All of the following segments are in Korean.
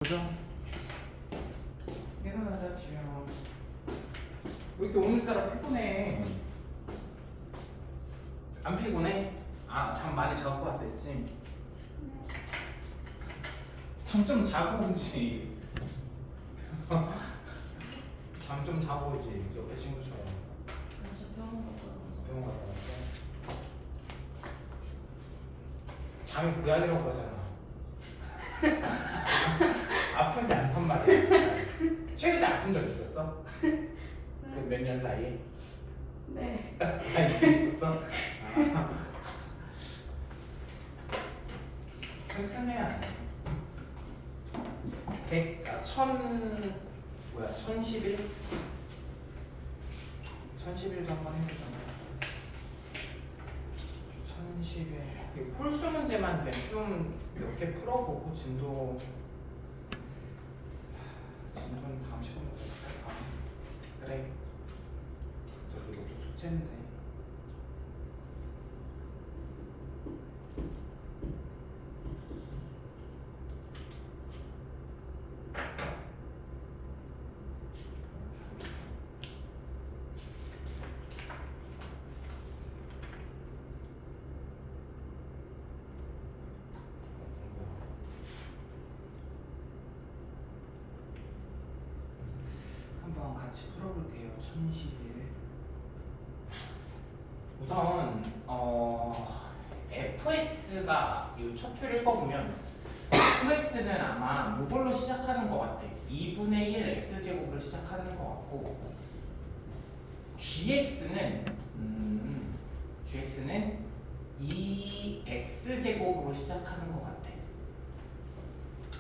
보죠. 일어나자 지금. 왜 이렇게 오늘따라 피곤해? 안 피곤해? 아, 잠 많이 자고 왔댔지? 잠 좀 자고 오지. 잠 좀 자고 오지. 옆에 친구처럼. 저 병원 갔다 왔어. 병원 갔다 왔어? 잠이 고약이라고 그러잖아. 아프지 않단 말이야. 최근에 아픈 적 있었어? 그 몇 년 사이에? 네. 있었어? 튼튼해야 돼. 1011? 1011도 한번 해보자. 1011. 홀수 문제만 대충 몇 개 풀어보고 진도는 다음 시간에 볼까? 그래. 저기 이것도 숙제인데. 한번 같이 풀어볼게요. 1011. 우선 fx가 이 첫 줄 읽어보면 fx는 아마 이걸로 시작하는 것 같아. 2분의 1 x제곱으로 시작하는 것 같고 gx는 2x제곱으로 시작하는 것 같아.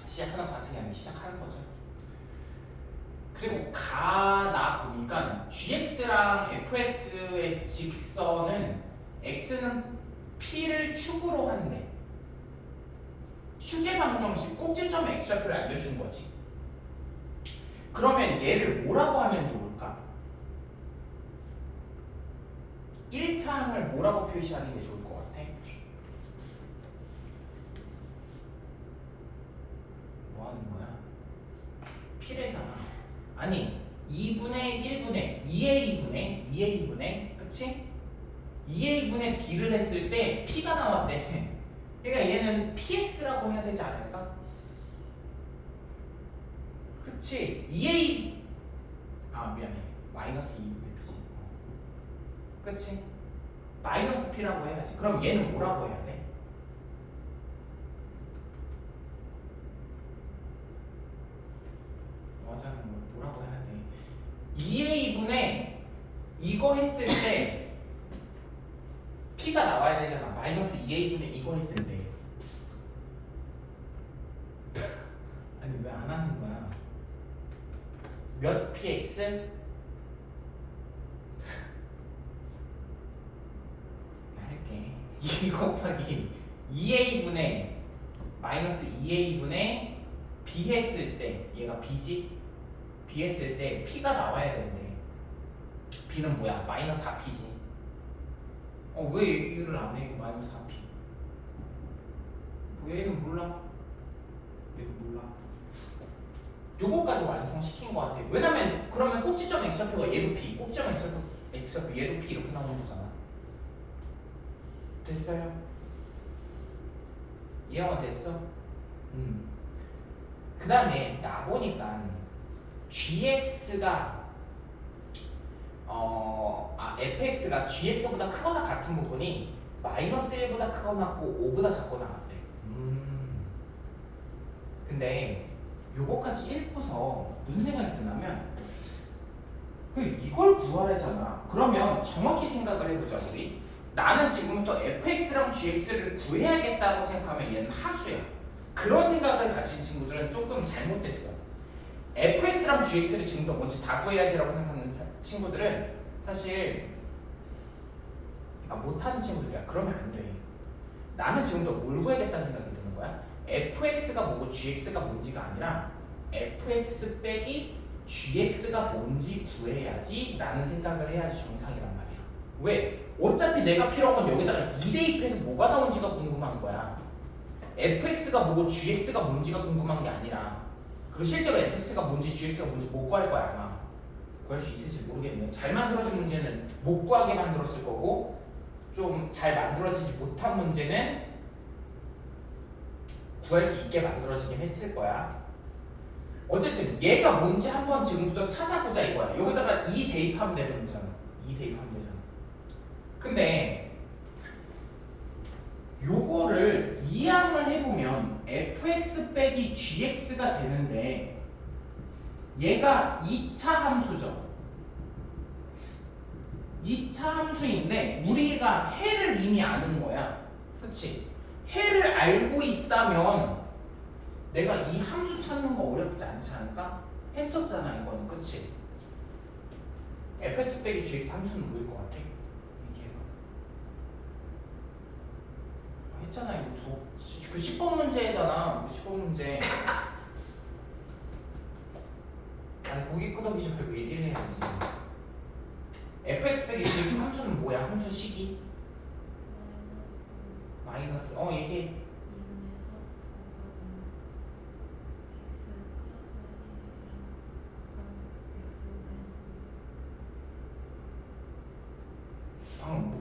시작하는 것 같은 게 아니라 시작하는 거죠. 그리고 가나 보니까 gx랑 fx의 직선은 x는 p를 축으로 한대. 축의 방정식 꼭지점 x좌표를 알려준 거지. 그러면 얘를 뭐라고 하면 좋을까? 1차항을 뭐라고 표시하는 게 좋을 것 같아? 뭐 하는 거야? p래잖아. 아니 2분의 1분의 2a분의 그치? 2a분의 b를 했을 때 p가 나왔대. 그러니까 얘는 px라고 해야 되지 않을까? 그치? 2a 미안해 마이너스 2분의 b지. 그치? 마이너스 p라고 해야지. 그럼 얘는 뭐라고 해야 돼? 뭐하자는 걸 뭐라고 해야 돼? 2a분의 이거 했을 때 p가 나와야 되잖아. 마이너스 2a분의 이거 했을 때. 아니 왜 안 하는 거야? 몇 px? 할게. 2 곱하기 2a분의 마이너스 2a분의 b 했을 때 얘가 b지? b 했을 때 p가 나와야 되는데 b는 뭐야? 마이너스 4p지. 왜 얘기를 안 해? 마이너스 4p. 왜 얘는 몰라? 얘도 몰라. 요거까지 완성시킨 것 같아. 왜냐면 그러면 꼭지점 x좌표가 얘도 p, 꼭지점 x좌표 얘도 p 이렇게 나오는 거잖아. 됐어요? 이해가 됐어? 그 다음에 나 보니까 gx가 fx가 gx보다 크거나 같은 부분이 마이너스 1보다 크거나 같고 5보다 작거나 같대. 근데 요거까지 읽고서 무슨 생각이 드냐면 이걸 구하래잖아. 그러면 정확히 생각을 해보자 우리. 나는 지금부터 fx랑 gx를 구해야겠다고 생각하면 얘는 하수야. 그런 생각을 가진 친구들은 조금 잘못됐어. fx랑 gx를 지금부터 뭔지 다 구해야지라고 생각하는 친구들은 사실 못하는 친구들이야. 그러면 안 돼. 나는 지금부터 뭘 구해야겠다는 생각이 드는 거야. fx가 뭐고 gx가 뭔지가 아니라 fx 빼기 gx가 뭔지 구해야지 라는 생각을 해야지 정상이란 말이야. 왜? 어차피 내가 필요한 건 여기다가 2대입해서 뭐가 나온지가 궁금한 거야. fx가 뭐고 gx가 뭔지가 궁금한 게 아니라 그 실제로 fx가 뭔지 gx가 뭔지 못 구할 거야 아마. 구할 수 있을지 모르겠네. 잘 만들어진 문제는 못 구하게 만들었을 거고 좀 잘 만들어지지 못한 문제는 구할 수 있게 만들어지긴 했을 거야. 어쨌든 얘가 뭔지 한번 지금부터 찾아보자 이거야. 여기다가 2 대입하면 되는 거잖아. 2 대입하면 되잖아. 근데 요거를 이항을 해보면 fx 빼기 gx가 되는데 얘가 2차 함수죠. 2차 함수인데 우리가 해를 이미 아는 거야. 그치? 해를 알고 있다면 내가 이 함수 찾는 거 어렵지 않지 않을까? 했었잖아 이거는. 그치? fx 빼기 gx 함수는 뭐일 것 같아? 얘기해봐. 했잖아 이거 그 10번 문제잖아. 그 10번 문제. 아니 고기 끄덕이지 말고 얘기를 해야지. fx 빼기 gx 함수는 뭐야? 함수 식이? 마이너스 얘기해.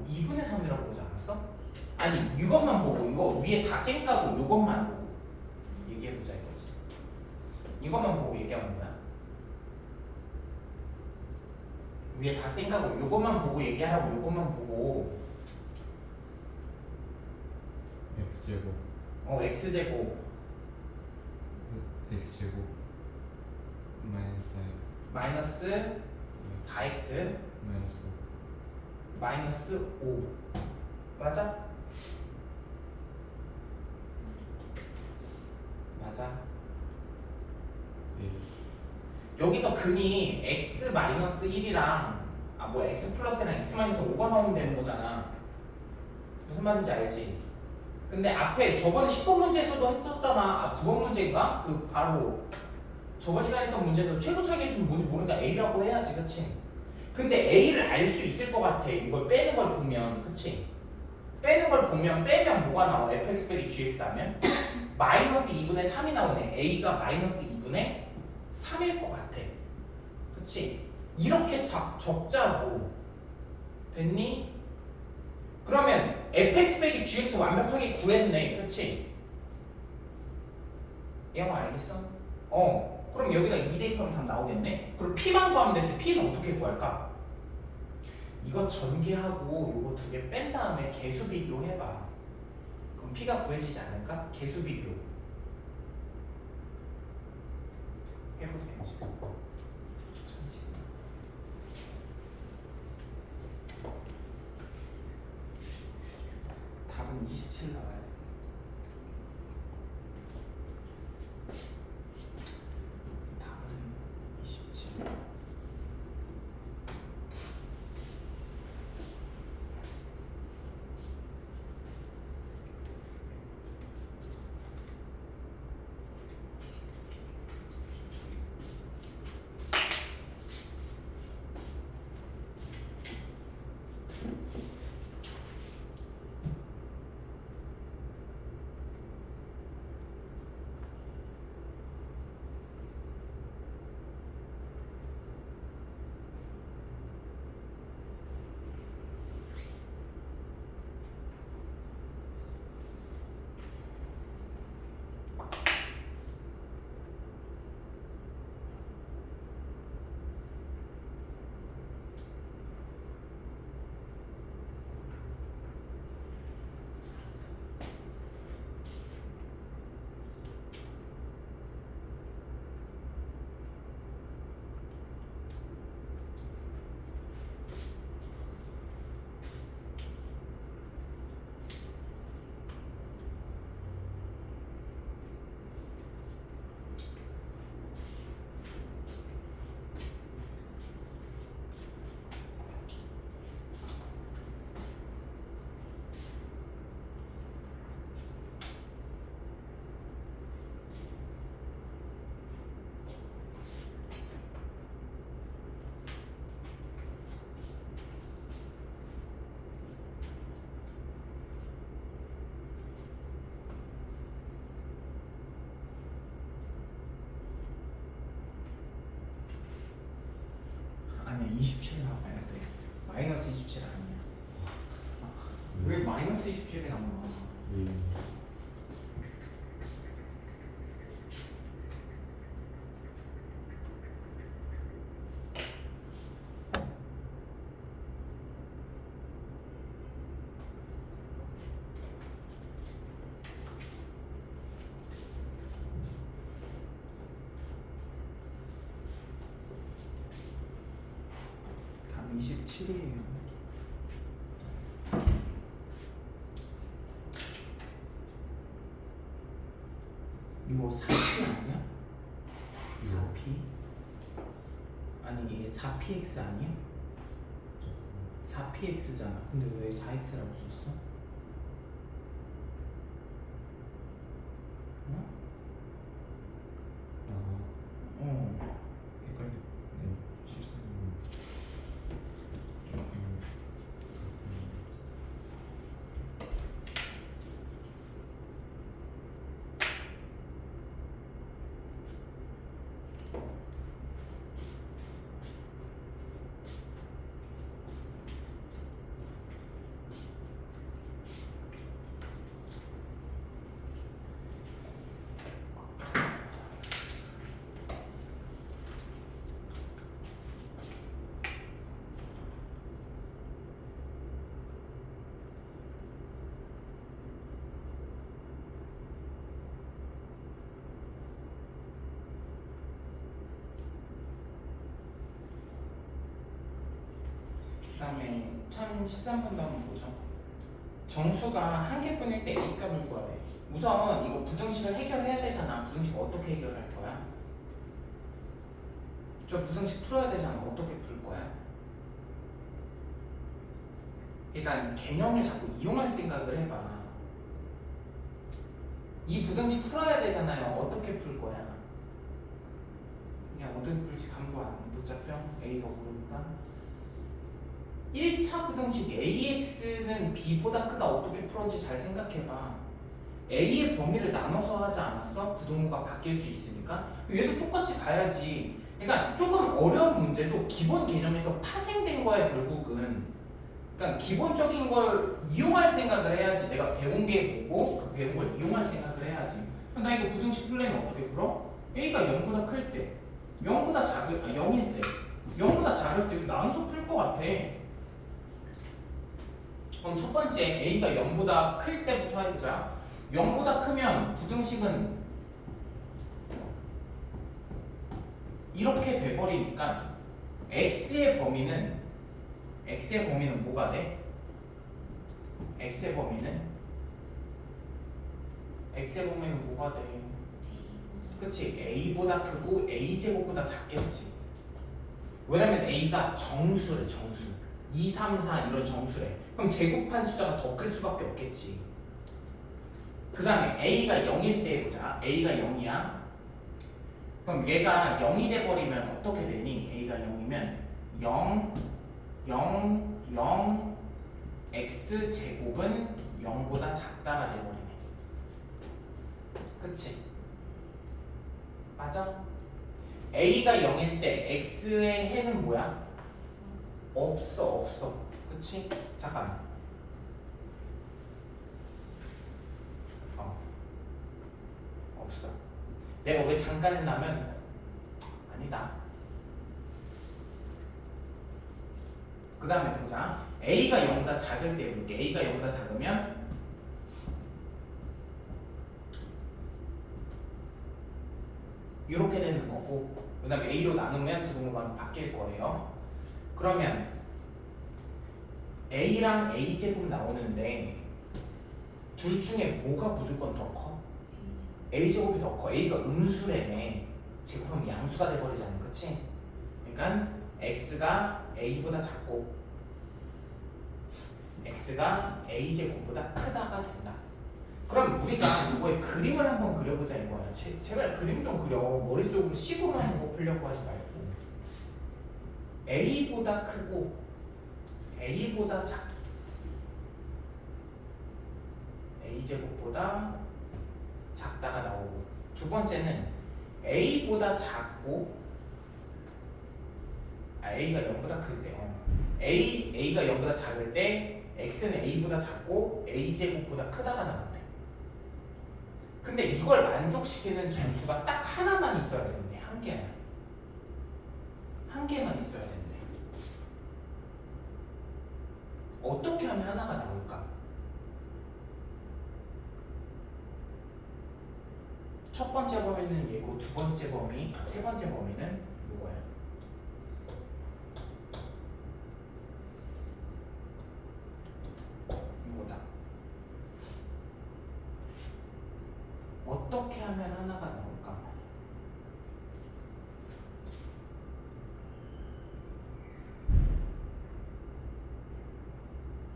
2분의 3이라고 보지 않았어? 아니 이것만 보고 이거 위에 다 쌩까고 이것만 보고 얘기해보자 이거지. 이것만 보고 얘기하면 뭐야? 위에 다 쌩까고 이것만 보고 얘기하라고. 이것만 보고 x제곱 x제곱 x제곱 마이너스 x 마이너스 4x 마이너스 마이너스 5 맞아? 맞아. a 여기서 근이 x 마이너스 1이랑 x 플러스랑 x 마이너스 5가 나오면 되는 거잖아. 무슨 말인지 알지? 근데 앞에 저번에 10번 문제에서도 했었잖아. 9번 문제인가? 그 바로 저번 시간에 했던 문제에서 최고차의 개수는 뭔지 모르니까 a라고 해야지. 그치? 근데 a를 알 수 있을 것 같아. 이걸 빼는 걸 보면. 그치? 빼는 걸 보면 빼면 뭐가 나와? fx 빼기 gx 하면 마이너스 2분의 3이 나오네. a가 마이너스 2분의 3일 것 같아. 그치? 이렇게 적자고. 됐니? 그러면 fx 빼기 gx 완벽하게 구했네. 그치? 이 형 알겠어? 그럼 여기다 2 대입하면 답 나오겠네? 그럼 p만 구하면 되지. p는 어떻게 구할까? 이거 전개하고 요거 2개 뺀 다음에 개수 비교해봐. 그럼 p가 구해지지 않을까? 개수 비교 해보세요 지금. 답은 27 나와야 돼. 답은 27. 마이너스 27 아니야. 왜 마이너스 27이 나와? 예. 답 27이에요. 이거 4P 아니야? 4P? 아니 이게 4PX 아니야? 4PX잖아. 근데 왜 4X라고 썼어? 어? 아, 어. 헷갈려. 실수는 조금 그 다음에 1013번도 한번 보죠. 정수가 한 개뿐일 때 A 값을 구하래. 우선 이거 부등식을 해결해야 되잖아. 부등식 어떻게 해결할 거야? 저 부등식 풀어야 되잖아. 어떻게 풀 거야? 그러니까 개념을 자꾸 이용할 생각을 해봐. 이 부등식 풀어야 되잖아요. 어떻게 풀 거야? 그냥 어떻게 풀지 감도 못 잡혀? A가 모르니까. 1차 부등식 AX는 B보다 크다 어떻게 풀었지 잘 생각해봐. A의 범위를 나눠서 하지 않았어? 부등호가 바뀔 수 있으니까. 얘도 똑같이 가야지. 그러니까 조금 어려운 문제도 기본 개념에서 파생된 거야 결국은. 그러니까 기본적인 걸 이용할 생각을 해야지. 내가 배운 게 뭐고 그 배운 걸 이용할 생각을 해야지. 나 이거 부등식 풀려면 어떻게 풀어? A가 0보다 클 때, 0보다 작을 0일 때, 0보다 작을 때 이거 나눠서 풀 것 같아. 그럼 첫 번째 A가 0보다 클 때부터 해보자. 0보다 크면 부등식은 이렇게 돼버리니까 X의 범위는 뭐가 돼? X의 범위는 뭐가 돼? 그치? A보다 크고 A제곱보다 작겠지. 왜냐면 A가 정수래 정수. 2, 3, 4 이런 정수래. 그럼 제곱한 숫자가 더 클 수밖에 없겠지. 그 다음에 A가 0일 때 해보자. A가 0이야. 그럼 얘가 0이 돼버리면 어떻게 되니? A가 0이면 0, 0, 0, X제곱은 0보다 작다가 돼버리네. 그치? 맞아? A가 0일 때 X의 해는 뭐야? 없어. 그치? 잠깐. 없어. 내가 왜 잠깐 했냐면 아니다. 그 다음에 보자. A가 0보다 작을 때 볼게. A가 0보다 작으면 이렇게 되는 거고, 그 다음에 A로 나누면 부등호가 바뀔 거예요. 그러면 A랑 A제곱 나오는데 둘 중에 뭐가 무조건 더 커? A제곱이 더 커. A가 음수래매. 제곱하면 양수가 돼버리잖아. 그치? 그러니까 X가 A보다 작고 X가 A제곱보다 크다가 된다. 그럼 우리가 이거의 그림을 한번 그려보자 이거야. 제발 그림 좀 그려. 머릿속으로 식으로만 보고 풀려고 하지 말고. A보다 크고 A보다 작 A제곱보다 작다가 나오고, 두 번째는 A보다 작고 A가 0보다 클 때. A가 0보다 작을 때 X는 A보다 작고 A제곱보다 크다가 나온대. 근데 이걸 만족시키는 정수가 딱 하나만 있어야 되는데 한 개만. 한 개만 있어야 되는데. 어떻게 하면 하나가 나올까? 첫 번째 범위는 얘고 두 번째 범위, 세 번째 범위는 이거야. 이거다. 어떻게 하면 하나가 나올까?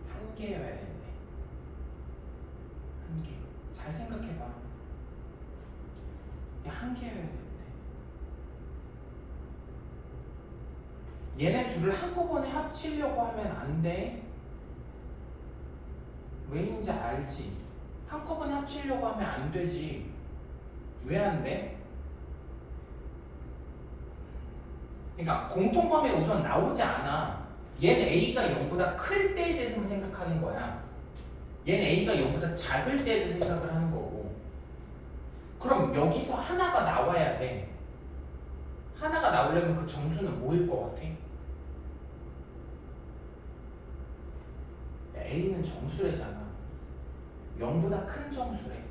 한 개여야 되는데. 한 개. 잘 생각해봐. 한 개여야 되는데. 얘네 둘을 한꺼번에 합치려고 하면 안 돼. 왜인지 알지? 한꺼번에 합치려고 하면 안 되지. 왜 안 돼? 그러니까 공통범위가 우선 나오지 않아. 얘는 A가 0보다 클 때에 대해서만 생각하는 거야. 얘는 A가 0보다 작을 때에 대해서 생각을 하는 거고. 그럼 여기서 하나가 나와야 돼. 하나가 나오려면 그 정수는 뭐일 것 같아? A는 정수래잖아. 0보다 큰 정수래.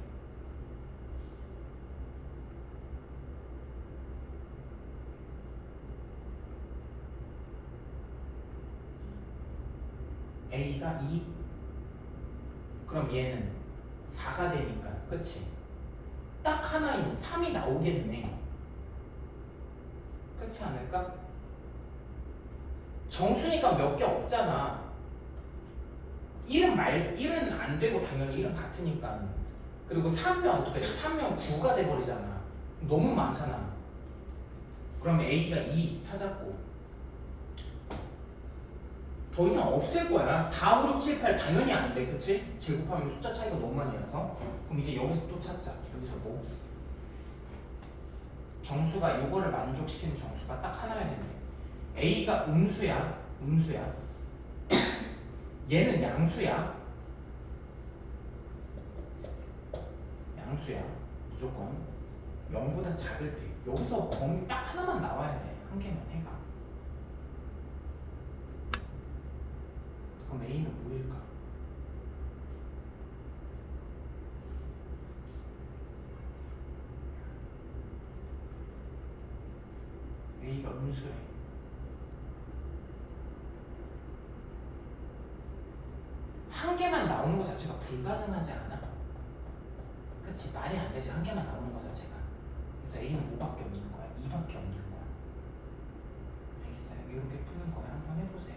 A가 2. 그럼 얘는 4가 되니까, 그치? 딱 하나인 3이 나오겠네. 그렇지 않을까? 정수니까 몇 개 없잖아. 1은 안 되고 당연히 1은 같으니까. 그리고 3면 어떻게 돼? 3면 9가 돼버리잖아. 너무 많잖아. 그럼 A가 2 찾았고 더 이상 없을 거야. 4, 5, 6, 7, 8 당연히 안 돼. 그치? 제곱하면 숫자 차이가 너무 많이 나서. 그럼 이제 여기서 또 찾자. 여기서 뭐? 정수가 요거를 만족시키는 정수가 딱 하나여야 되는데 A가 음수야. 음수야. 얘는 양수야. 양수야. 무조건 0보다 작을 때 여기서 범위 딱 하나만 나와야 돼. 한 개만 해가. 그럼 A는 뭐일까? A가 음수래. 한 개만 나오는 것 자체가 불가능하지 않아? 그치? 말이 안 되지. 한 개만 나오는 것 자체가. 그래서 A는 뭐밖에 없는 거야? 2밖에 없는 거야. 알겠어요? 이렇게 푸는 거야. 한번 해보세요.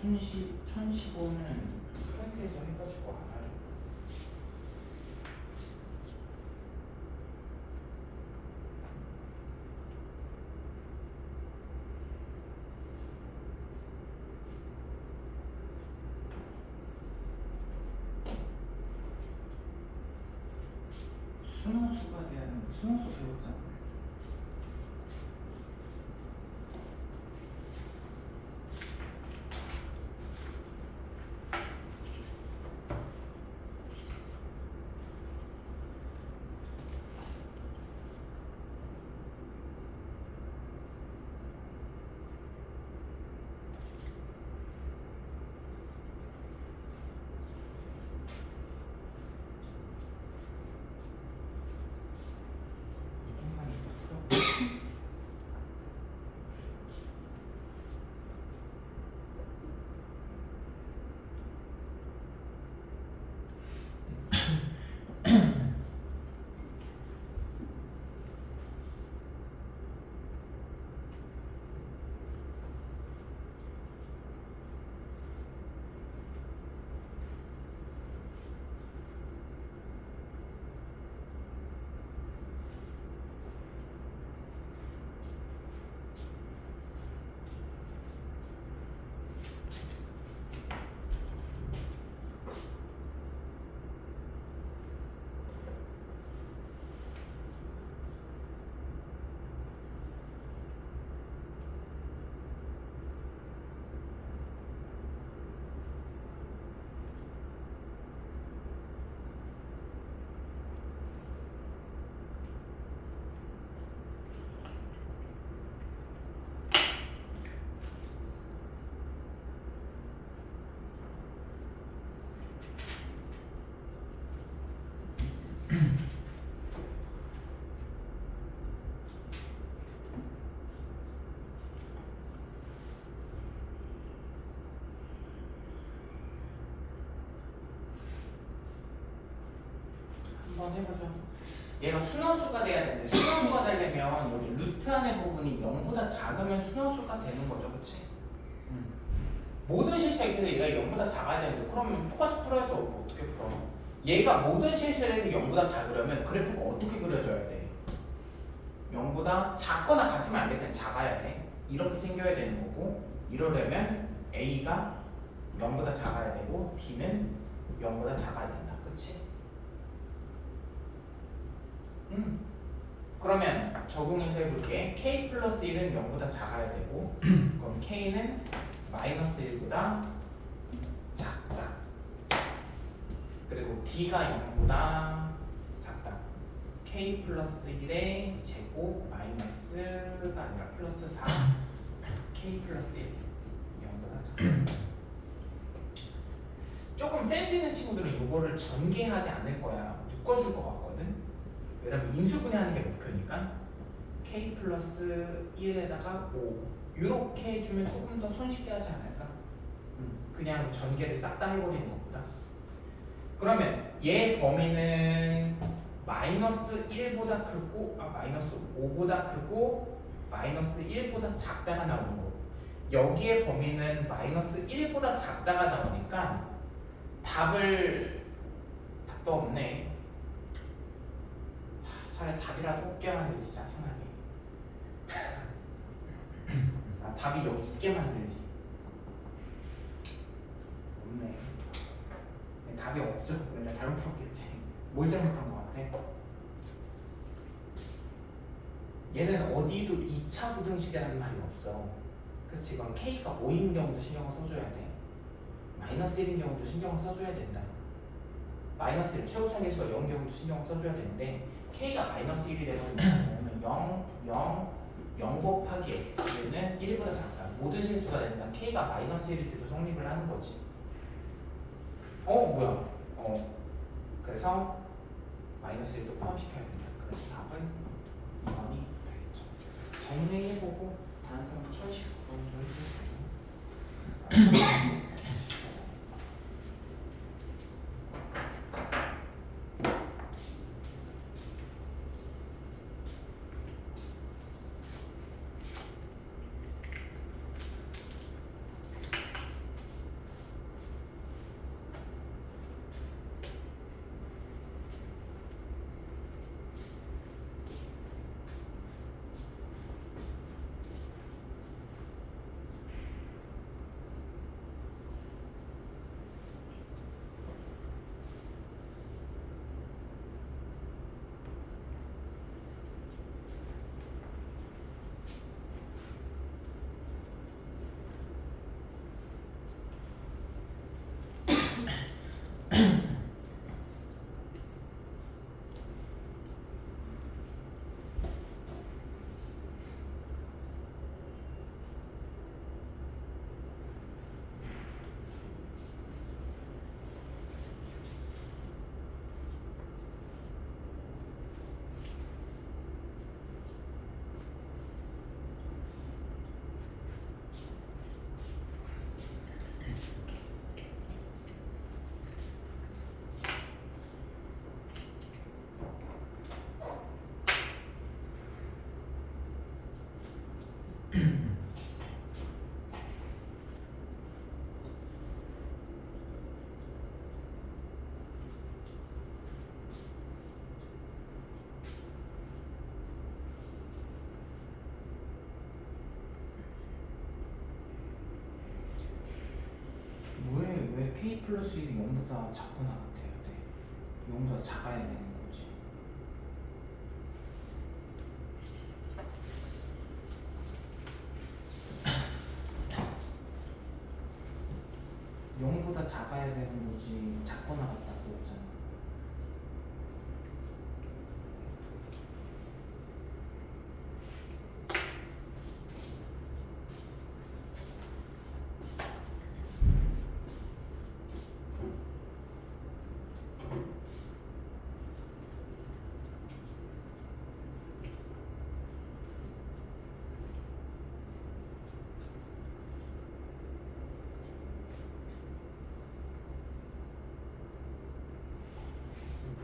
1015는 프렌트에서 해가지고 알아요. 순호수가 돼야 되는 거 순호수 배웠잖아. 이것만 일단 풀어. 한번 해보죠. 얘가 순허수가 돼야 되는데 순허수가 되려면 여기 루트 안의 부분이 0보다 작으면 순허수가 되는 거죠, 그렇지? 모든 실수에 대해서 얘가 0보다 작아야 되는데 그러면 똑같이 풀어야죠. 뭐 어떻게 풀어? 얘가 모든 실수에 대해서 0보다 작으려면 그래프가 어떻게 그려져야 돼? 0보다 작거나 같으면 안 돼. 그냥 작아야 돼. 이렇게 생겨야 되는 거고 이러려면 A가 0보다 작아야 되고 B는 0보다 작아야 된다. 그치? 그러면 적용해서 해볼게. K 플러스 1은 0보다 작아야 되고 그럼 K는 마이너스 1보다 작다. 그리고 D가 0보다 작다. K 플러스 1의 제곱 마이너스가 아니라 플러스 4 K 플러스 1 0보다 작다. 조금 센스 있는 친구들은 이거를 전개하지 않을 거야. 묶어줄 것 같거든. 왜냐면 인수분해하는 게 목표니까 K 플러스 1에다가 5 이렇게 해주면 조금 더 손쉽게 하지 않을까? 그냥 전개를 싹 다 해버리는 것보다. 그러면 얘 범위는 마이너스 1보다 크고 마이너스 5보다 크고 마이너스 1보다 작다가 나오는 거. 여기에 범위는 마이너스 1보다 작다가 나오니까 답도 없네. 차라리 답이라도 없게 만들지. 짜증나게. 답이 여기 있게 만들지. 없네. 답이 없죠. 내가 잘못 풀었겠지. 뭘 잘못한 것 같아? 얘는 어디도 2차 부등식이라는 말이 없어. 그치? 그럼 K가 5인 경우도 신경을 써줘야 돼. 마이너스 1인 경우도 신경을 써줘야 된다. 마이너스 1 최고차 계수가 0인 경우도 신경을 써줘야 되는데 K가 마이너스 1이 되면 0 곱하기 X는 1보다 작다. 모든 실수가 된다. K가 마이너스 1일 때도 성립을 하는 거지. 뭐야? 그래서 마이너스 1도 포함시켜야 된다. 그래서 답은 2번이 되겠죠. 정리해보고 다른 사람 철식 먼저 해주세요. 왜 K 플러스 1이 0보다 작거나 같아야 돼? 0보다 작아야 되는 거지. 영보다 작아야 되는 거지 작거나 같다고 없잖아.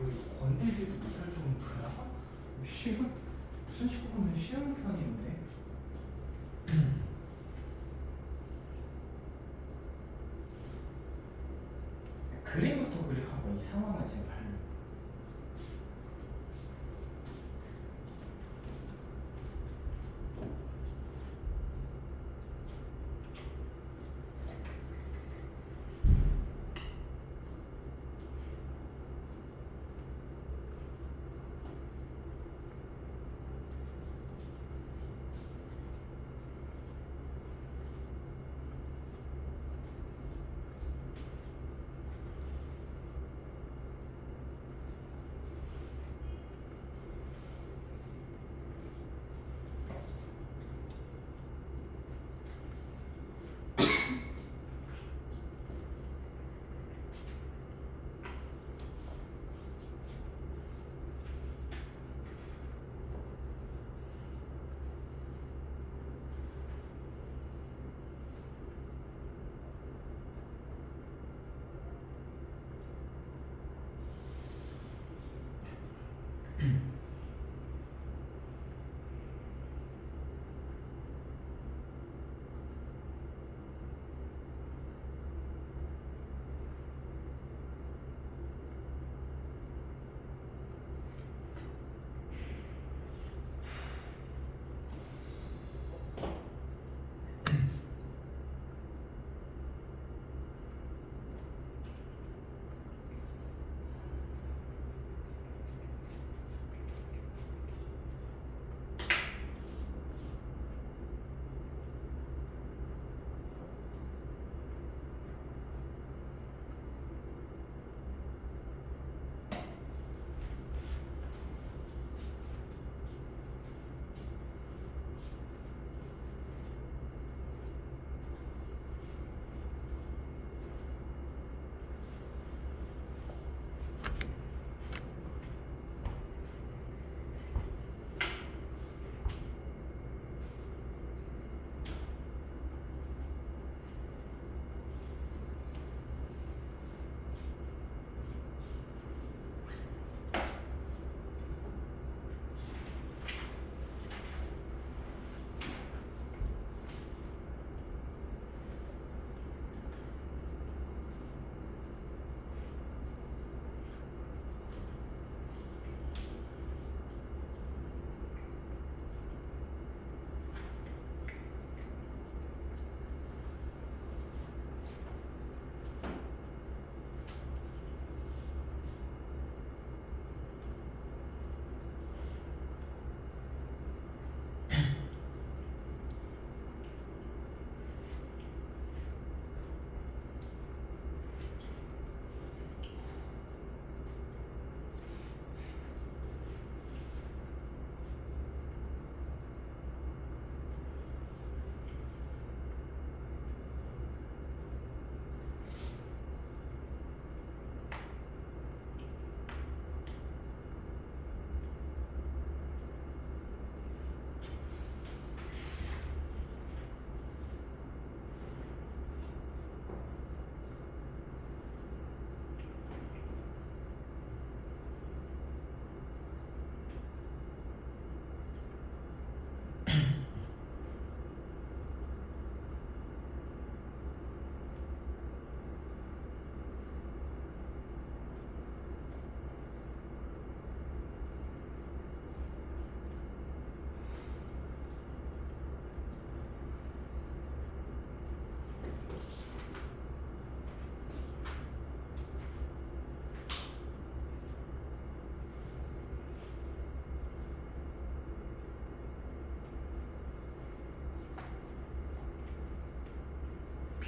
뭐 건들지도 못할 정도야? 쉬운? 손씻고 보면 쉬운 편인데. 그림부터 그려봐 이 상황을 제발.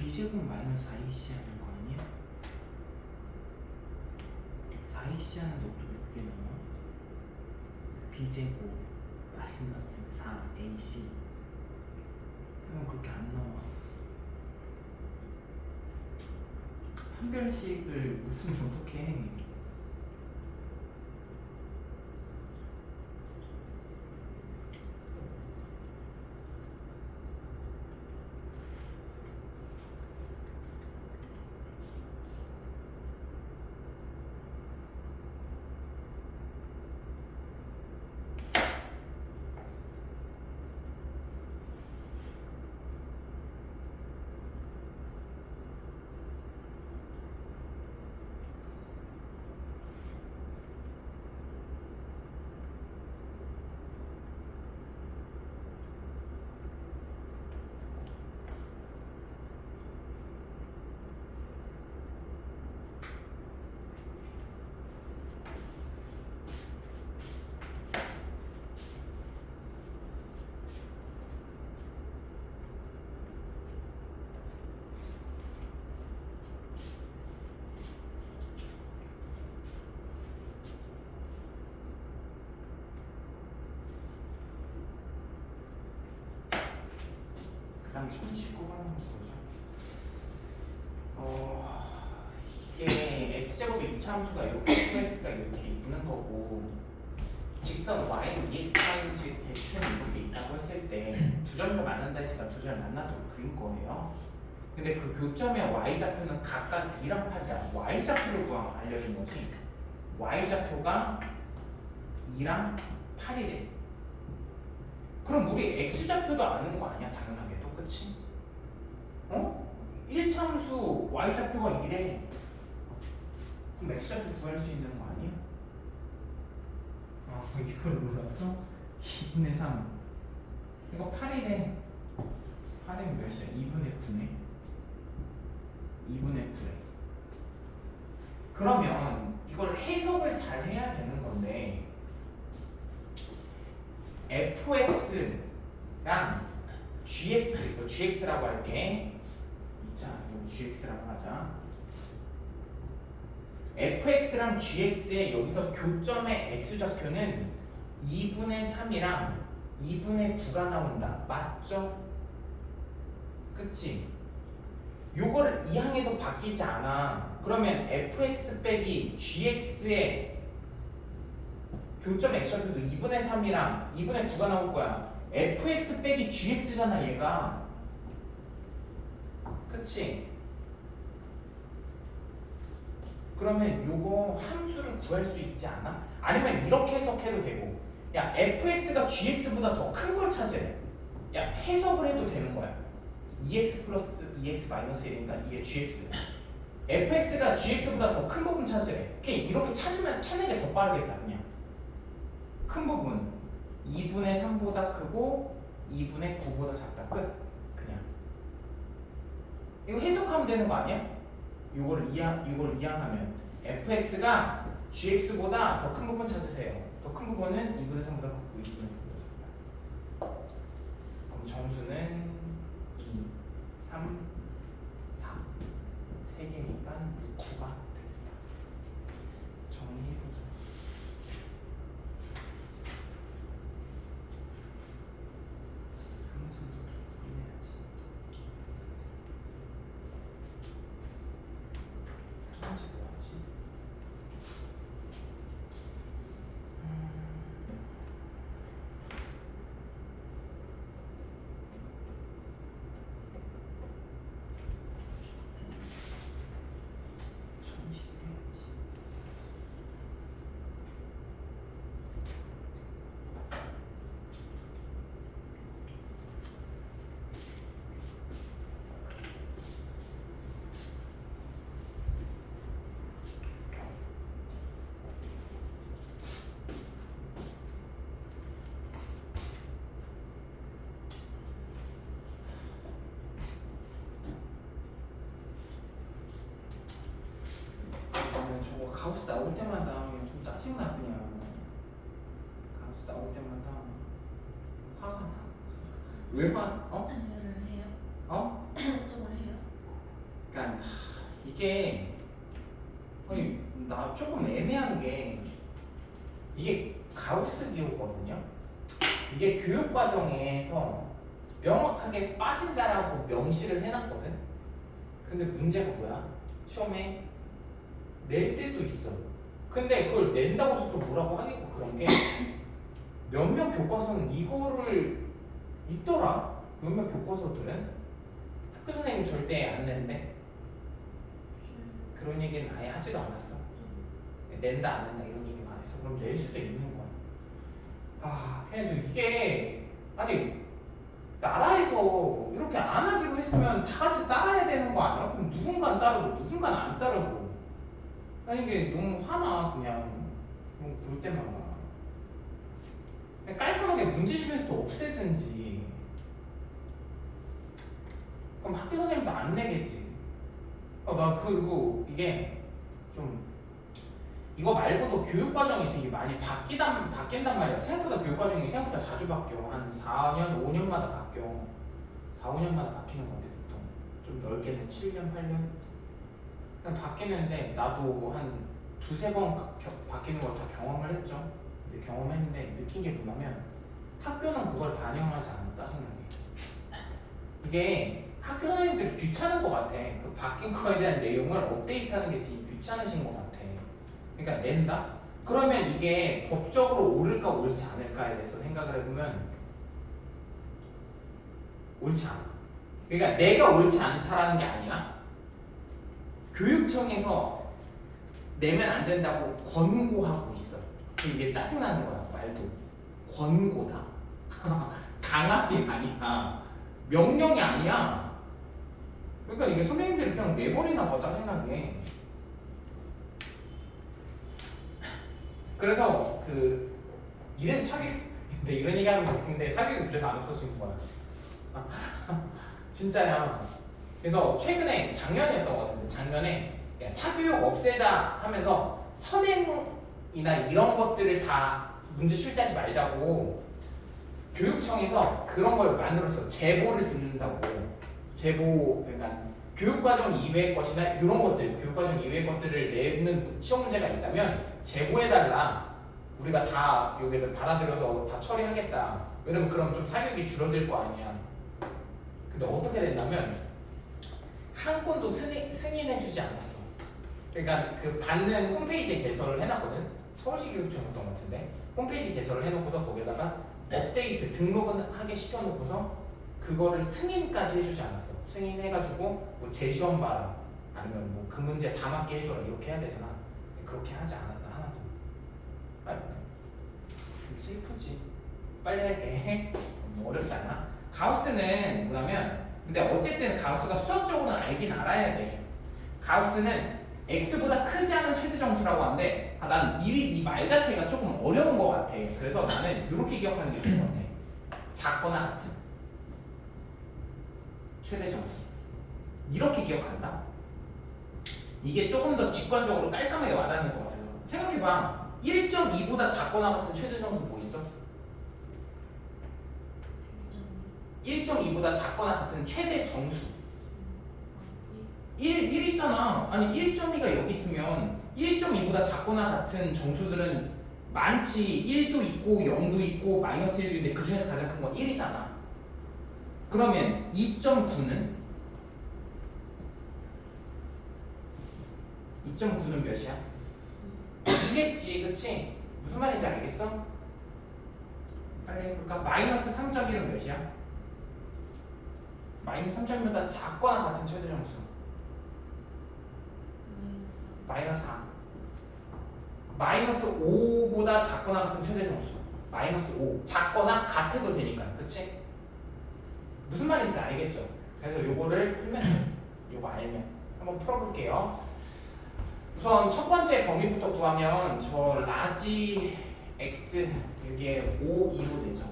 b제곱 마이너스 4ac 하는 거 아니야? 4ac 하는데 어떻게 그게 나와? b제곱 마이너스 4ac 하면 그렇게 안 나와. 판별식을 웃으면 어떡해. 그 다음 1019번 보죠. 이게 x제곱의 2차 함수가 이렇게 x가 이렇게 있는 거고 직선 y는 2x 대충 이렇게 있다고 했을 때 두 점을 만난다 했으니까 두 점을 만나도록 그린 거예요. 근데 그 교점의 y좌표는 각각 2랑 8이야. y좌표를 알려준 거지. y좌표가 2랑 8이래. 그럼 우리 x좌표도 아는 거 아니야? 당연하게도. 그치? 1차 함수 y좌표가 2래. 그럼 x좌표 구할 수 있는 거 아니야? 이걸 몰랐어? 2분의 3 이거 8이네. 8이면 몇이야? 2분의 9네. 2분의 9래. 그러면 이걸 해석을 잘 해야 되는 건데 fx랑 gx, 이거 gx라고 할게. 자, 이거 gx라고 하자. fx랑 gx의 여기서 교점의 x좌표는 2분의 3이랑 2분의 9가 나온다. 맞죠? 그치? 요거를 이항에도 바뀌지 않아. 그러면 fx 빼기 gx의 교점 x좌표도 2분의 3이랑 2분의 9가 나올 거야. fx 빼기 gx잖아 얘가. 그치? 그러면 요거 함수를 구할 수 있지 않아? 아니면 이렇게 해석해도 되고, 야 fx가 gx보다 더 큰 걸 찾으래. 야 해석을 해도 되는 거야. 2x 플러스 2x 마이너스 1이니까 이게 gx. fx가 gx보다 더 큰 부분 찾으래. 그냥 이렇게 찾는 게 더 빠르겠다. 그냥 큰 부분 2분의 3보다 크고 2분의 9보다 작다. 끝. 그냥 이거 해석하면 되는 거 아니야? 이걸 이항하면 fx가 gx보다 더 큰 부분 찾으세요. 더 큰 부분은 2분의 3보다 크고 2분의 9보다 작다. 그럼 정수는 2, 3, 4 3개니까 9가 되겠다. 정리해보자. 함수도 끝내야지. 두 번째 뭐하지? 정식해야지. 저거 가우스 나올 때마다 그냥 좀 짜증나. 그냥 가우스 나올 때마다 화가 나. 왜 화? 이거를 해요? 어? 저걸 해요? 이게 아니 나 조금 애매한 게 이게 가우스 기호거든요. 이게 교육 과정에서 명확하게 빠진다라고 명시를 해놨거든. 근데 문제가 뭐야? 시험에 낼 때도 있어. 근데 그걸 낸다고 해서 또 뭐라고 하겠고 그런 게 몇몇 교과서는 이거를 있더라. 몇몇 교과서들은 학교 선생님이 절대 안 낸대. 그런 얘기는 아예 하지도 않았어. 낸다 안 낸다 이런 얘기는 안 했어. 그럼 낼 수도 있는 거야. 아, 그래서 이게 아니 나라에서 이렇게 안 하기로 했으면 다 같이 따라야 되는 거 아니야? 그럼 누군가는 따르고 누군가는 안 따르고. 아니 이게 너무 화나 그냥 볼 때마다. 그냥 깔끔하게 문제집에서도 없애든지. 그럼 학교 선생님도 안 내겠지. 나 그리고 이게 좀 이거 말고도 교육 과정이 되게 많이 바뀐단 말이야. 생각보다 교육 과정이 생각보다 자주 바뀌어. 한 4년, 5년마다 바뀌어. 4, 5년마다 바뀌는 건데 보통 좀 넓게는 7년, 8년 그냥 바뀌는데 나도 한 두세 번 바뀌는 걸 다 경험을 했죠. 근데 경험했는데 느낀 게 뭐냐면 학교는 그걸 반영하지 않아. 짜증나게. 이게 학교 선생님들이 귀찮은 것 같아. 그 바뀐 거에 대한 내용을 업데이트하는 게 되게 귀찮으신 것 같아. 그러니까 낸다? 그러면 이게 법적으로 옳을까 옳지 않을까에 대해서 생각을 해보면 옳지 않아. 그러니까 내가 옳지 않다라는 게 아니라 교육청에서 내면 안 된다고 권고하고 있어. 이게 짜증나는 거야. 말도 권고다. 강압이 아니야. 명령이 아니야. 그러니까 이게 선생님들이 그냥 내버리나 봐. 짜증나게. 그래서 이래서 사기 근데 이런 얘기하면 웃긴데 사기가 그래서 안 없어진 거야. 진짜야. 그래서 최근에 작년이었던 것 같은데 작년에 사교육 없애자 하면서 선행이나 이런 것들을 다 문제 출제하지 말자고 교육청에서 그런 걸 만들었어. 제보를 듣는다고. 제보 그러니까 교육과정 이외의 것이나 이런 것들 교육과정 이외의 것들을 내는 시험 문제가 있다면 제보해달라. 우리가 다 여기를 받아들여서 다 처리하겠다. 왜냐면 그럼 좀 사교육이 줄어들 거 아니야. 근데 어떻게 됐냐면 한 건도 승인해주지 않았어. 그러니까 그 받는 홈페이지 개설을 해놨거든. 서울시 교육청이었던 것 같은데 홈페이지 개설을 해놓고서 거기에다가 업데이트 등록은 하게 시켜놓고서 그거를 승인까지 해주지 않았어. 승인해가지고 뭐 재시험 봐라 아니면 뭐 그 문제 다 맞게 해줘라 이렇게 해야 되잖아. 그렇게 하지 않았다 하나도. 빨리 좀 슬프지. 빨리 할게. 너무 어렵지 않아? 가우스는 뭐냐면 근데 어쨌든 가우스가 수학적으로는 알긴 알아야 돼. 가우스는 x보다 크지 않은 최대 정수라고 하는데 난 이 말 자체가 조금 어려운 것 같아. 그래서 나는 이렇게 기억하는 게 좋은 것 같아. 작거나 같은 최대 정수 이렇게 기억한다. 이게 조금 더 직관적으로 깔끔하게 와닿는 것 같아서 생각해봐. 1.2보다 작거나 같은 최대 정수 뭐 있어? 1.2보다 작거나 같은 최대 정수 1 있잖아. 아니 1.2가 여기 있으면 1.2보다 작거나 같은 정수들은 많지. 1도 있고 0도 있고 마이너스 1도 있는데 그 중에서 가장 큰 건 1이잖아. 그러면 2.9는? 2.9는 몇이야? 2겠지, 그치? 무슨 말인지 알겠어? 빨리 해볼까? 마이너스 3.1은 몇이야? 마이너스 3.1보다 작거나 같은 최대 정수 마이너스 4. 마이너스 5보다 작거나 같은 최대 정수 마이너스 5. 작거나 같아도 되니까, 그치? 무슨 말인지 알겠죠? 그래서 요거를 풀면 요거 알면 한번 풀어볼게요. 우선 첫 번째 범위부터 구하면 저 라지 x 여기에 5, 2로 되죠.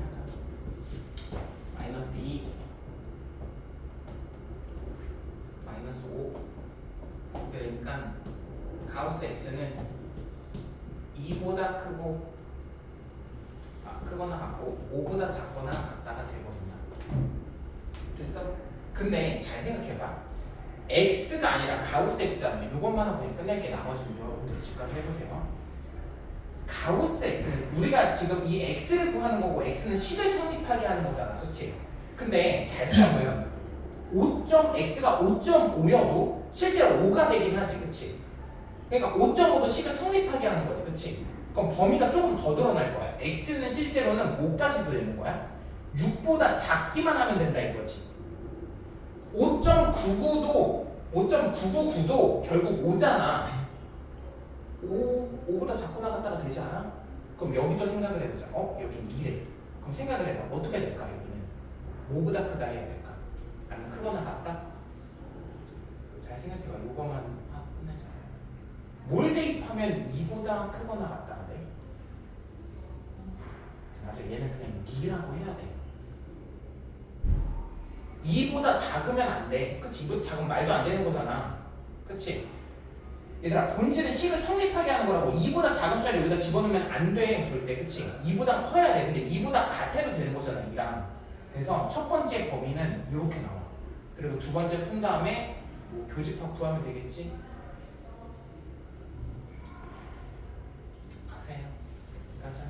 하자. 마이너스 2 마이너스 5 그러니까 가우스 x는 2보다 크고 크거나 같고 5보다 작거나 같다가 되거든요. 됐어? 근데 잘 생각해봐. x가 아니라 가우스 x잖아요. 이것만 하고 그냥 끝낼게. 나머지는 여러분들이 집까지 해보세요. 가우스 x는 우리가 지금 이 x를 구하는 거고 x는 식을 성립하게 하는 거잖아. 그치? 근데 잘 생각해보면 5.x가 5.5여도 실제로 5가 되긴 하지. 그치? 그러니까 5.5도 식을 성립하게 하는 거지. 그치? 그럼 범위가 조금 더 늘어날 거야. x는 실제로는 5까지도 되는 거야. 6보다 작기만 하면 된다 이거지. 5.999도 결국 5잖아. 5보다 작고 나갔다가 되지 않아? 그럼 여기도 생각을 해보자. 여기는 2래. 그럼 생각을 해봐. 어떻게 될까 여기는? 5보다 크다 해야 될까? 아니면 크거나 같다? 잘 생각해봐. 이거만 끝내자. 뭘 대입하면 2보다 크거나 같다가 돼? 맞아. 얘는 그냥 2라고 해야 돼. 2보다 작으면 안 돼. 그치? 2보다 작으면 말도 안 되는 거잖아. 그치? 얘들아, 본질은 식을 성립하게 하는 거라고. 2보다 작은 숫자를 여기다 집어넣으면 안 돼. 절대. 그치? 2보다 커야 돼. 근데 2보다 같아도 되는 거잖아. 2랑. 그래서 첫 번째 범위는 이렇게 나와. 그리고 두 번째 푼 다음에 뭐 교집합 구하면 되겠지? 가세요. 가자.